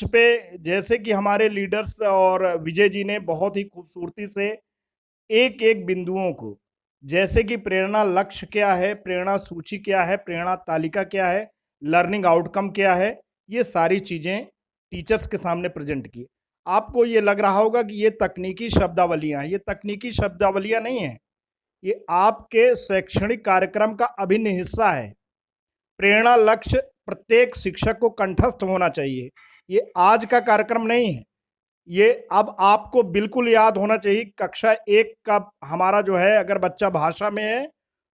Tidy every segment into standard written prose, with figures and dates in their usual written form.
पे जैसे कि हमारे लीडर्स और विजय जी ने बहुत ही खूबसूरती से एक एक बिंदुओं को, जैसे कि प्रेरणा लक्ष्य क्या है, प्रेरणा सूची क्या है, प्रेरणा तालिका क्या है, लर्निंग आउटकम क्या है, ये सारी चीजें टीचर्स के सामने प्रेजेंट की। आपको ये लग रहा होगा कि ये तकनीकी शब्दावलियां हैं। ये तकनीकी शब्दावलियां नहीं है, ये आपके शैक्षणिक कार्यक्रम का अभिन्न हिस्सा है। प्रेरणा लक्ष्य प्रत्येक शिक्षक को कंठस्थ होना चाहिए। ये आज का कार्यक्रम नहीं है, ये अब आपको बिल्कुल याद होना चाहिए। कक्षा 1 का हमारा जो है, अगर बच्चा भाषा में है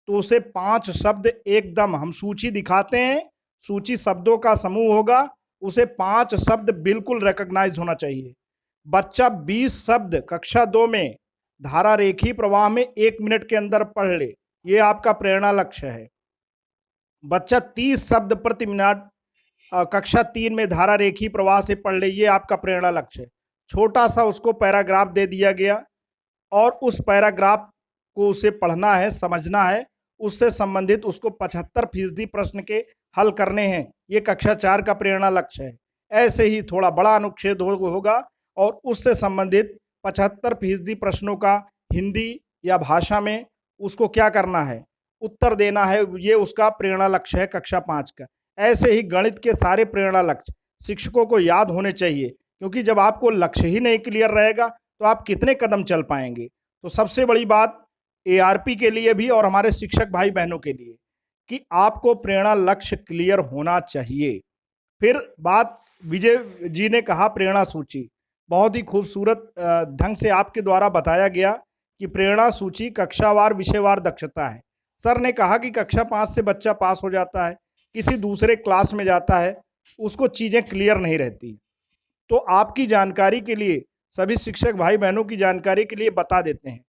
तो उसे 5 शब्द एकदम हम सूची दिखाते हैं, सूची शब्दों का समूह होगा, उसे 5 शब्द बिल्कुल रिकॉग्नाइज होना चाहिए। बच्चा 20 शब्द कक्षा 2 में धारा रेखी प्रवाह में 1 मिनट के अंदर पढ़ ले, ये आपका प्रेरणा लक्ष्य है। बच्चा 30 शब्द प्रति मिनट कक्षा 3 में धारा रेखी प्रवाह से पढ़ ले, ये आपका प्रेरणा लक्ष्य है। छोटा सा उसको पैराग्राफ दे दिया गया और उस पैराग्राफ को उसे पढ़ना है, समझना है, उससे संबंधित उसको 75% प्रश्न के हल करने हैं, ये कक्षा 4 का प्रेरणा लक्ष्य है। ऐसे ही थोड़ा बड़ा अनुच्छेद होगा और उससे संबंधित 75% प्रश्नों का हिंदी या भाषा में उसको क्या करना है, उत्तर देना है, ये उसका प्रेरणा लक्ष्य है कक्षा 5 का। ऐसे ही गणित के सारे प्रेरणा लक्ष्य शिक्षकों को याद होने चाहिए, क्योंकि जब आपको लक्ष्य ही नहीं क्लियर रहेगा तो आप कितने कदम चल पाएंगे। तो सबसे बड़ी बात एआरपी के लिए भी और हमारे शिक्षक भाई बहनों के लिए कि आपको प्रेरणा लक्ष्य क्लियर होना चाहिए। फिर बात विजय जी ने कहा प्रेरणा सूची, बहुत ही खूबसूरत ढंग से आपके द्वारा बताया गया कि प्रेरणा सूची कक्षावार विषयवार दक्षता है। सर ने कहा कि कक्षा 5 से बच्चा पास हो जाता है, किसी दूसरे क्लास में जाता है, उसको चीज़ें क्लियर नहीं रहती। तो आपकी जानकारी के लिए, सभी शिक्षक भाई बहनों की जानकारी के लिए बता देते हैं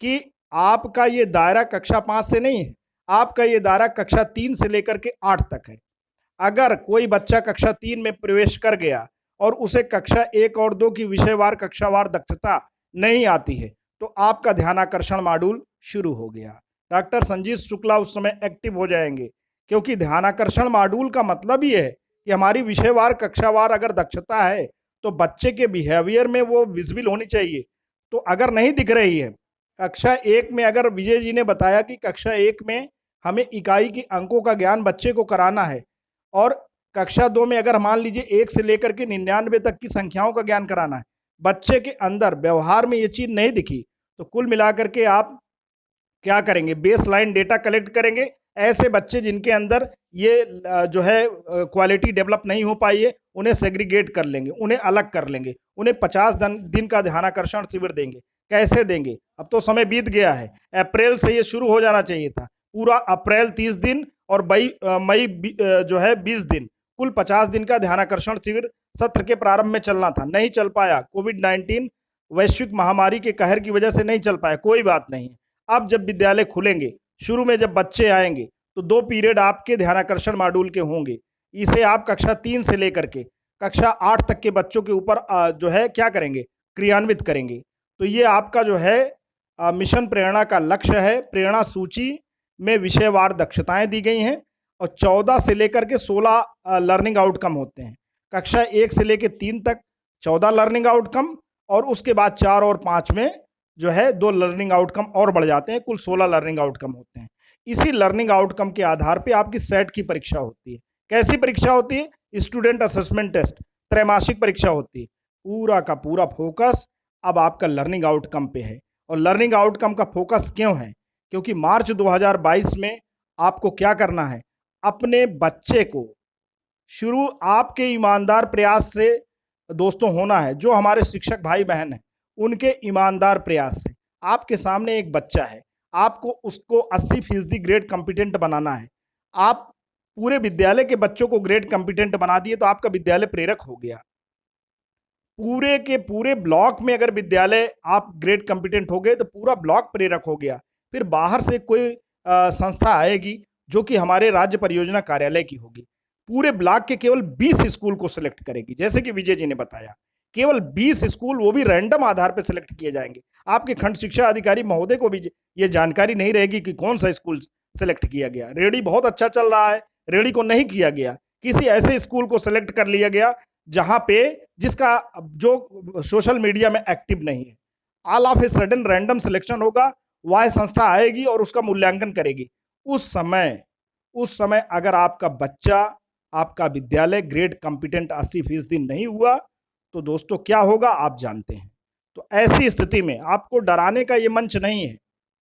कि आपका ये दायरा कक्षा 5 से नहीं है, आपका ये दायरा कक्षा 3 से लेकर के 8 तक है। अगर कोई बच्चा कक्षा 3 में प्रवेश कर गया और उसे कक्षा 1 और 2 की विषयवार कक्षावार दक्षता नहीं आती है, तो आपका ध्यानाकर्षण मॉड्यूल शुरू हो गया। डॉक्टर संजीव शुक्ला उस समय एक्टिव हो जाएंगे, क्योंकि ध्यानाकर्षण मॉड्यूल का मतलब ये है कि हमारी विषयवार कक्षावार अगर दक्षता है तो बच्चे के बिहेवियर में वो विजिबल होनी चाहिए। तो अगर नहीं दिख रही है, कक्षा 1 में अगर विजय जी ने बताया कि कक्षा 1 में हमें इकाई की अंकों का ज्ञान बच्चे को कराना है और कक्षा 2 में अगर मान लीजिए 1 से लेकर के 99 तक की संख्याओं का ज्ञान कराना है, बच्चे के अंदर व्यवहार में ये चीज़ नहीं दिखी, तो कुल मिलाकर के आप क्या करेंगे, बेस लाइन डेटा कलेक्ट करेंगे। ऐसे बच्चे जिनके अंदर ये जो है क्वालिटी डेवलप नहीं हो पाई है, उन्हें सेग्रीगेट कर लेंगे, उन्हें अलग कर लेंगे, उन्हें 50 दिन का ध्यानाकर्षण शिविर देंगे। कैसे देंगे, अब तो समय बीत गया है, अप्रैल से ये शुरू हो जाना चाहिए था। पूरा अप्रैल 30 दिन और मई जो है 20 दिन, कुल 50 दिन का ध्यानाकर्षण शिविर सत्र के प्रारंभ में चलना था, नहीं चल पाया। कोविड-19 वैश्विक महामारी के कहर की वजह से नहीं चल पाया, कोई बात नहीं। अब जब विद्यालय खुलेंगे, शुरू में जब बच्चे आएंगे तो 2 पीरियड आपके ध्यानाकर्षण मॉड्यूल के होंगे। इसे आप कक्षा 3 से लेकर के कक्षा 8 तक के बच्चों के ऊपर जो है क्या करेंगे, क्रियान्वित करेंगे। तो ये आपका जो है मिशन प्रेरणा का लक्ष्य है। प्रेरणा सूची में विषयवार दक्षताएं दी गई हैं और 14 से लेकर के 16 लर्निंग आउटकम होते हैं। कक्षा 1 से लेकर 3 तक 14 लर्निंग आउटकम और उसके बाद 4 और 5 में जो है 2 लर्निंग आउटकम और बढ़ जाते हैं, कुल 16 लर्निंग आउटकम होते हैं। इसी लर्निंग आउटकम के आधार पे आपकी सेट की परीक्षा होती है। कैसी परीक्षा होती है, स्टूडेंट असेसमेंट टेस्ट, त्रैमासिक परीक्षा होती है। पूरा का पूरा फोकस अब आपका लर्निंग आउटकम पे है। और लर्निंग आउटकम का फोकस क्यों है, क्योंकि मार्च 2022 में आपको क्या करना है, अपने बच्चे को शुरू आपके ईमानदार प्रयास से दोस्तों होना है। जो हमारे शिक्षक भाई बहन हैं उनके ईमानदार प्रयास से आपके सामने एक बच्चा है, आपको उसको 80% ग्रेड कॉम्पिटेंट बनाना है। आप पूरे विद्यालय के बच्चों को ग्रेड कॉम्पिटेंट बना दिए तो आपका विद्यालय प्रेरक हो गया। पूरे के पूरे ब्लॉक में अगर विद्यालय आप ग्रेड कॉम्पिटेंट हो गए तो पूरा ब्लॉक प्रेरक हो गया। फिर बाहर से कोई संस्था आएगी जो कि हमारे राज्य परियोजना कार्यालय की होगी, पूरे ब्लॉक के केवल 20 स्कूल को सिलेक्ट करेगी। जैसे कि विजय जी ने बताया, केवल 20 स्कूल, वो भी रैंडम आधार पर सिलेक्ट किए जाएंगे। आपके खंड शिक्षा अधिकारी महोदय को भी ये जानकारी नहीं रहेगी कि कौन सा स्कूल सिलेक्ट किया गया। रेडी बहुत अच्छा चल रहा है, रेडी को नहीं किया गया, किसी ऐसे स्कूल को सिलेक्ट कर लिया गया जहां पे जिसका जो सोशल मीडिया में एक्टिव नहीं है, all of a sudden random selection होगा, वह संस्था आएगी और उसका मूल्यांकन करेगी। उस समय अगर आपका बच्चा, आपका विद्यालय ग्रेड कॉम्पिटेंट 80% नहीं हुआ, तो दोस्तों क्या होगा आप जानते हैं। तो ऐसी स्थिति में आपको डराने का ये मंच नहीं है,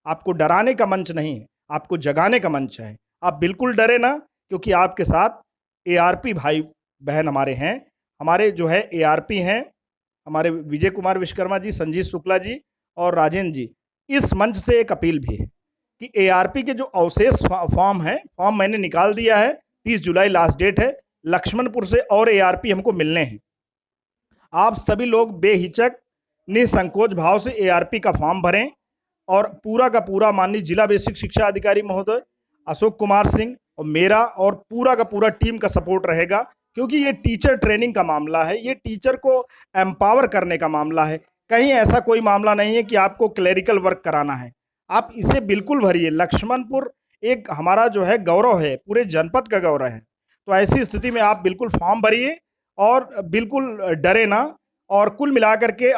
आपको डराने का मंच नहीं है, आपको जगाने का मंच है। आप बिल्कुल डरे ना, क्योंकि आपके साथ एआरपी भाई बहन हमारे हैं, हमारे जो है एआरपी हैं, हमारे विजय कुमार विश्वकर्मा जी, संजीव शुक्ला जी और राजेंद्र जी। इस मंच से एक अपील भी है कि एआरपी के जो अवशेष फॉर्म है, फॉर्म मैंने निकाल दिया है, 30 जुलाई लास्ट डेट है। लक्ष्मणपुर से और एआरपी हमको मिलने हैं। आप सभी लोग बेहिचक निसंकोच भाव से एआरपी का फॉर्म भरें और पूरा का पूरा माननीय जिला बेसिक शिक्षा अधिकारी महोदय अशोक कुमार सिंह और मेरा और पूरा का पूरा टीम का सपोर्ट रहेगा, क्योंकि ये टीचर ट्रेनिंग का मामला है, ये टीचर को एम्पावर करने का मामला है। कहीं ऐसा कोई मामला नहीं है कि आपको क्लेरिकल वर्क कराना है। आप इसे बिल्कुल भरिए। लक्ष्मणपुर एक हमारा जो है गौरव है, पूरे जनपद का गौरव है। तो ऐसी स्थिति में आप बिल्कुल फॉर्म भरिए और बिल्कुल डरे ना। और कुल मिलाकर के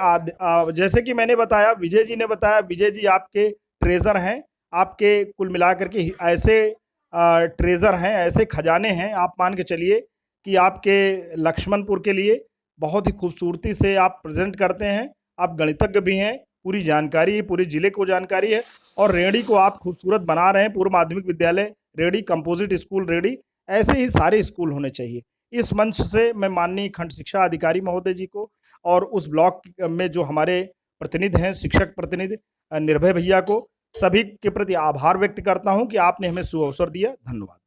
जैसे कि मैंने बताया, विजय जी ने बताया, विजय जी आपके ट्रेजर हैं, आपके कुल मिलाकर के ऐसे ट्रेजर हैं, ऐसे खजाने हैं, आप मान के चलिए कि आपके लक्ष्मणपुर के लिए बहुत ही खूबसूरती से आप प्रेजेंट करते हैं। आप गणितज्ञ भी हैं, पूरी जानकारी, पूरे जिले को जानकारी है और रेहड़ी को आप खूबसूरत बना रहे हैं। पूर्व माध्यमिक विद्यालय रेहड़ी, कंपोजिट स्कूल रेहड़ी, ऐसे ही सारे स्कूल होने चाहिए। इस मंच से मैं माननीय खंड शिक्षा अधिकारी महोदय जी को और उस ब्लॉक में जो हमारे प्रतिनिधि हैं, शिक्षक प्रतिनिधि निर्भय भैया को, सभी के प्रति आभार व्यक्त करता हूं कि आपने हमें सुअवसर दिया। धन्यवाद।